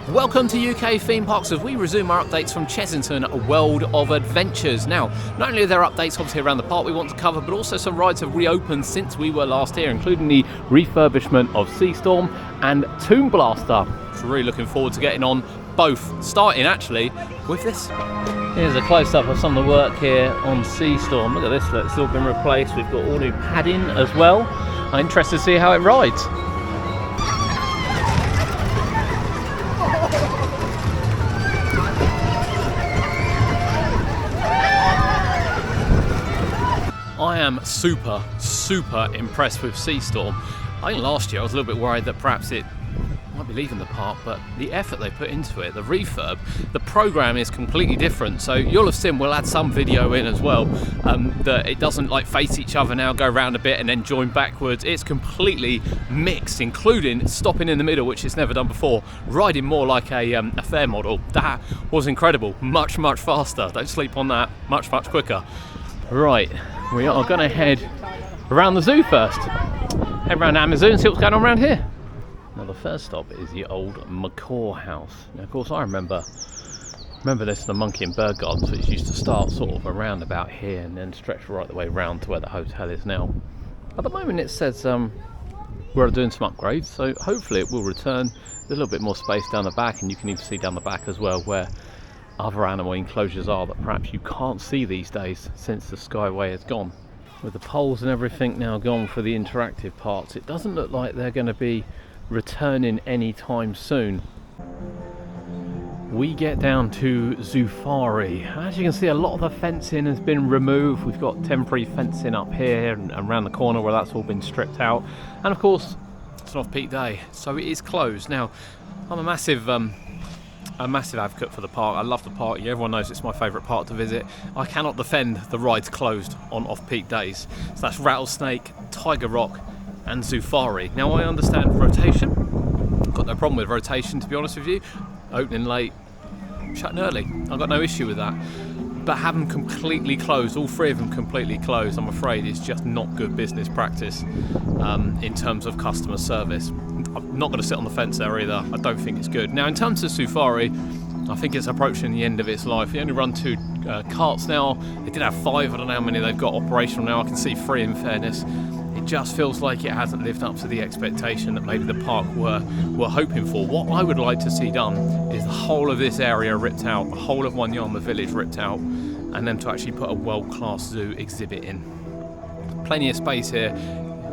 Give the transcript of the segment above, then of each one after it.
Welcome to UK Theme Parks as we resume our updates from Chessington World of Adventures. Now, not only are there updates obviously around the park we want to cover, but also some rides have reopened since we were last here, including the refurbishment of Seastorm and Tomb Blaster. So really looking forward to getting on both, starting actually with this. Here's a close-up of some of the work here on Seastorm. Look at this, look, it's all been replaced. We've got all new padding as well. I'm interested to see how it rides. I am super impressed with Seastorm. I think last year I was a little bit worried that perhaps it might be leaving the park, but the effort they put into it, the refurb, the program is completely different. So you'll have seen, we'll add some video in as well, that it doesn't like face each other now, go around a bit and then join backwards. It's completely mixed, including stopping in the middle, which it's never done before, riding more like a fair model. That was incredible, much faster. Don't sleep on that, much quicker. Right, we are going to head around the zoo first. Head around Amazon and see what's going on around here. Now the first stop is the old Macaw house. Now of course I remember this in the Monkey and Bird Gardens, which used to start sort of around about here and then stretch right the way round to where the hotel is now. At the moment it says we're doing some upgrades, so hopefully it will return. There's a little bit more space down the back, and you can even see down the back as well where other animal enclosures are that perhaps you can't see these days since the Skyway has gone. With the poles and everything now gone for the interactive parts, it doesn't look like they're going to be returning anytime soon. We get down to Zufari. As you can see, a lot of the fencing has been removed. We've got temporary fencing up here and around the corner where that's all been stripped out, and of course it's an off-peak day, so it is closed. Now I'm a massive advocate for the park. I love the park. Everyone knows it's my favourite park to visit. I cannot defend the rides closed on off-peak days. So that's Rattlesnake, Tiger Rock and Zufari. Now I understand rotation. I've got no problem with rotation, to be honest with you. Opening late, shutting early. I've got no issue with that. But have them completely closed, all three of them completely closed, I'm afraid is just not good business practice in terms of customer service. I'm not going to sit on the fence there either. I don't think it's good. Now in terms of Zufari, I think it's approaching the end of its life. They only run 2 carts now. They did have 5, I don't know how many they've got operational now. I can see 3 in fairness. It just feels like it hasn't lived up to the expectation that maybe the park were hoping for. What I would like to see done is the whole of this area ripped out, the whole of Wanyama village ripped out, and then to actually put a world-class zoo exhibit in. Plenty of space here,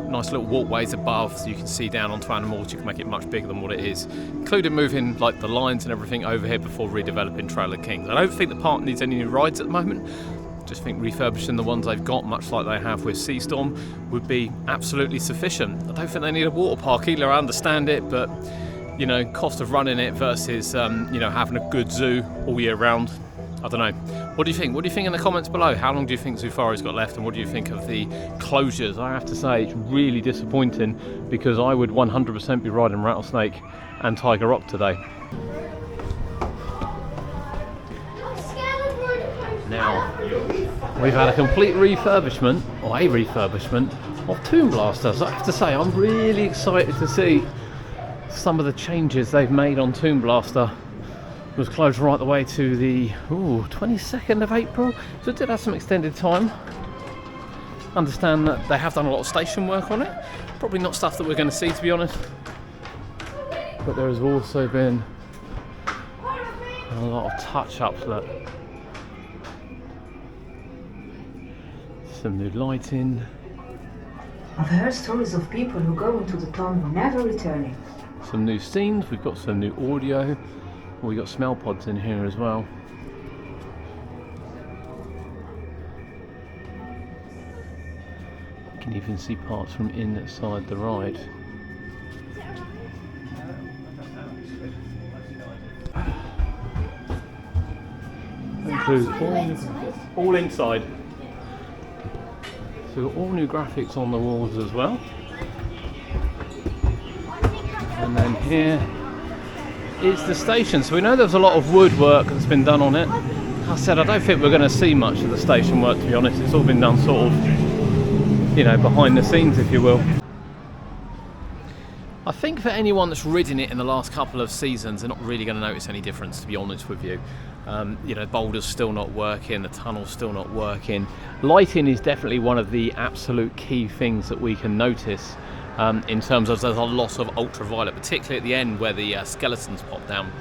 nice little walkways above so you can see down onto animals. You can make it much bigger than what it is, including moving like the lions and everything over here before redeveloping Trail of Kings. I don't think the park needs any new rides at the moment. Just think refurbishing the ones they've got, much like they have with Seastorm, would be absolutely sufficient. I don't think they need a water park either. I understand it, but you know, cost of running it versus you know, having a good zoo all year round, I don't know. What do you think? What do you think in the comments below? How long do you think Zufari's got left, and what do you think of the closures? I have to say it's really disappointing because I would 100% be riding Rattlesnake and Tiger Rock today. Now, we've had a complete refurbishment, or a refurbishment, of Tomb Blaster. So I have to say, I'm really excited to see some of the changes they've made on Tomb Blaster. It was closed right the way to the 22nd of April, so it did have some extended time. Understand that they have done a lot of station work on it. Probably not stuff that we're going to see, to be honest. But there has also been a lot of touch-ups. Look. Some new lighting. I've heard stories of people who go into the tomb never returning. Some new scenes, we've got some new audio. We've got smell pods in here as well. You can even see parts from inside the ride. Includes all inside. So we've got all new graphics on the walls as well. And then here is the station. So we know there's a lot of woodwork that's been done on it. I said I don't think we're going to see much of the station work, to be honest. It's all been done sort of, you know, behind the scenes, if you will. I think for anyone that's ridden it in the last couple of seasons, they're not really going to notice any difference, to be honest with you. You know, boulders still not working, the tunnel's still not working. Lighting is definitely one of the absolute key things that we can notice in terms of there's a lot of ultraviolet, particularly at the end where the skeletons pop down.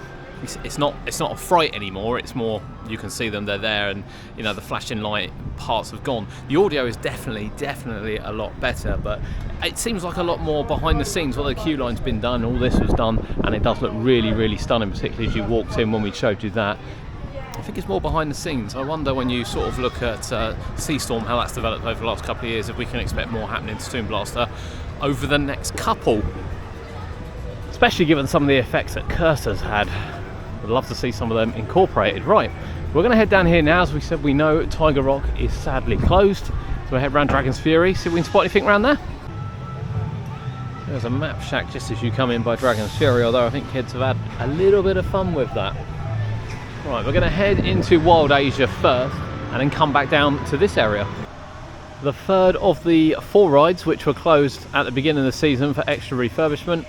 It's not a fright anymore, it's more you can see them, they're there, and you know the flashing light parts have gone. The audio is definitely a lot better, but it seems like a lot more behind the scenes. Well, the queue line's been done, all this was done, and it does look really stunning, particularly as you walked in when we showed you that. I think it's more behind the scenes. I wonder when you sort of look at Seastorm, how that's developed over the last couple of years, if we can expect more happening to Toon Blaster over the next couple. Especially given some of the effects that Cursor's had. I'd love to see some of them incorporated. Right, we're going to head down here now. As we said, we know Tiger Rock is sadly closed. So we'll head round Dragon's Fury, see if we can spot anything around there. There's a map shack just as you come in by Dragon's Fury, although I think kids have had a little bit of fun with that. Right, we're going to head into Wild Asia first and then come back down to this area. The third of the 4 rides which were closed at the beginning of the season for extra refurbishment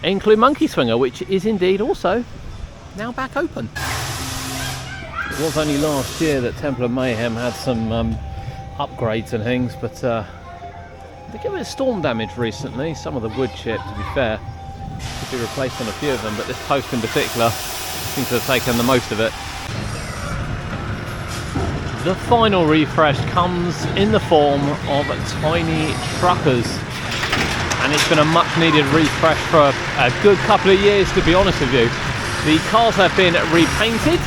include Monkey Swinger, which is indeed also now back open. It was only last year that Temple of Mayhem had some upgrades and things, but they get a bit of storm damage recently. Some of the wood chip, to be fair, could be replaced on a few of them, but this post in particular seems to have taken the most of it. The final refresh comes in the form of tiny truckers, and it's been a much needed refresh for a good couple of years, to be honest with you. The cars have been repainted.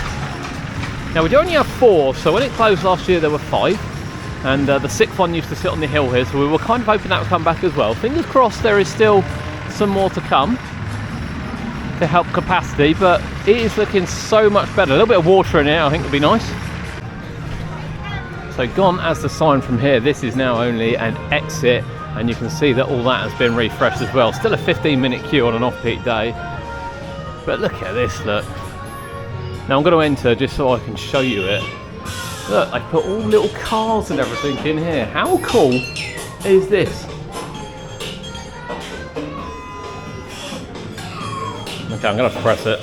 Now we do only have 4, so when it closed last year there were 5, and the 6th one used to sit on the hill here, so we were kind of hoping that would come back as well. Fingers crossed there is still some more to come to help capacity, but it is looking so much better. A little bit of water in here I think would be nice. So gone as the sign from here, this is now only an exit, and you can see that all that has been refreshed as well. Still a 15-minute queue on an off-peak day. But look at this, look. Now I'm going to enter just so I can show you it. Look, I put all little cars and everything in here. How cool is this? Okay, I'm going to have to press it.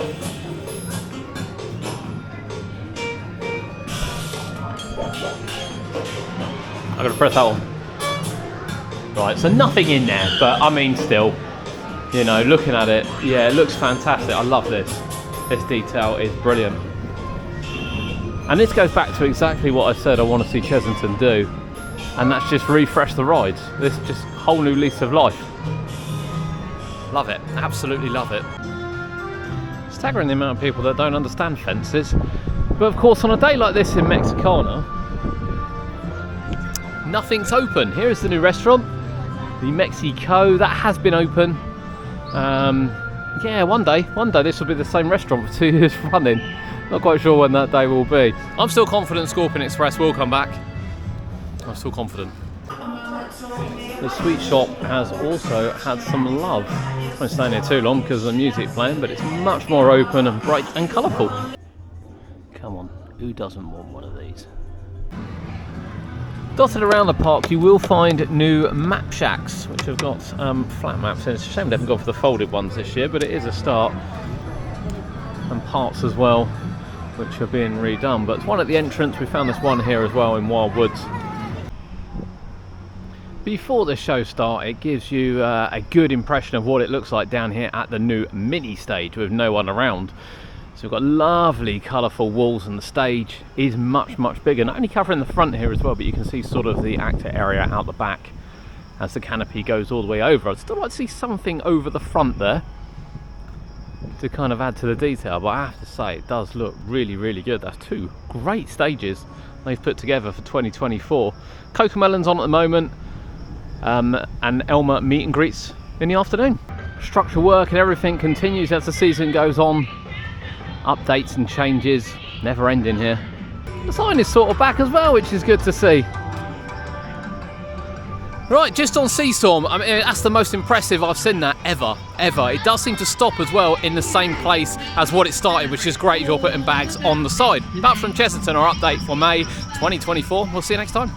I'm going to press that one. Right, so nothing in there, but I mean still. You know, looking at it, yeah, it looks fantastic. I love this. This detail is brilliant. And this goes back to exactly what I said I want to see Chessington do. And that's just refresh the rides. This is just a whole new lease of life. Love it. Absolutely love it. Staggering the amount of people that don't understand fences. But of course, on a day like this in Mexicana, nothing's open. Here is the new restaurant, the Mexico. That has been open. Yeah, one day this will be the same restaurant for 2 years running. Not quite sure when that day will be. I'm still confident Scorpion Express will come back. I'm still confident. The sweet shop has also had some love. I won't stay in here too long because of the music playing, but it's much more open and bright and colourful. Come on, who doesn't want one of these? Dotted around the park you will find new map shacks which have got flat maps, and it's a shame they haven't gone for the folded ones this year, but it is a start. And parts as well which are being redone, but it's one at the entrance. We found this one here as well in Wild Woods. Before the show start, it gives you a good impression of what it looks like down here at the new mini stage with no one around. So we've got lovely colourful walls, and the stage is much bigger, not only covering the front here as well, but you can see sort of the actor area out the back as the canopy goes all the way over. I'd still like to see something over the front there to kind of add to the detail, but I have to say it does look really good. That's 2 great stages they've put together for 2024. Cocomelon's on at the moment, and Elmer meet and greets in the afternoon. Structural work and everything continues as the season goes on. Updates and changes, never ending here. The sign is sort of back as well, which is good to see. Right, just on Seastorm, I mean, that's the most impressive I've seen that ever. It does seem to stop as well in the same place as what it started, which is great if you're putting bags on the side. But from Chessington, our update for May 2024. We'll see you next time.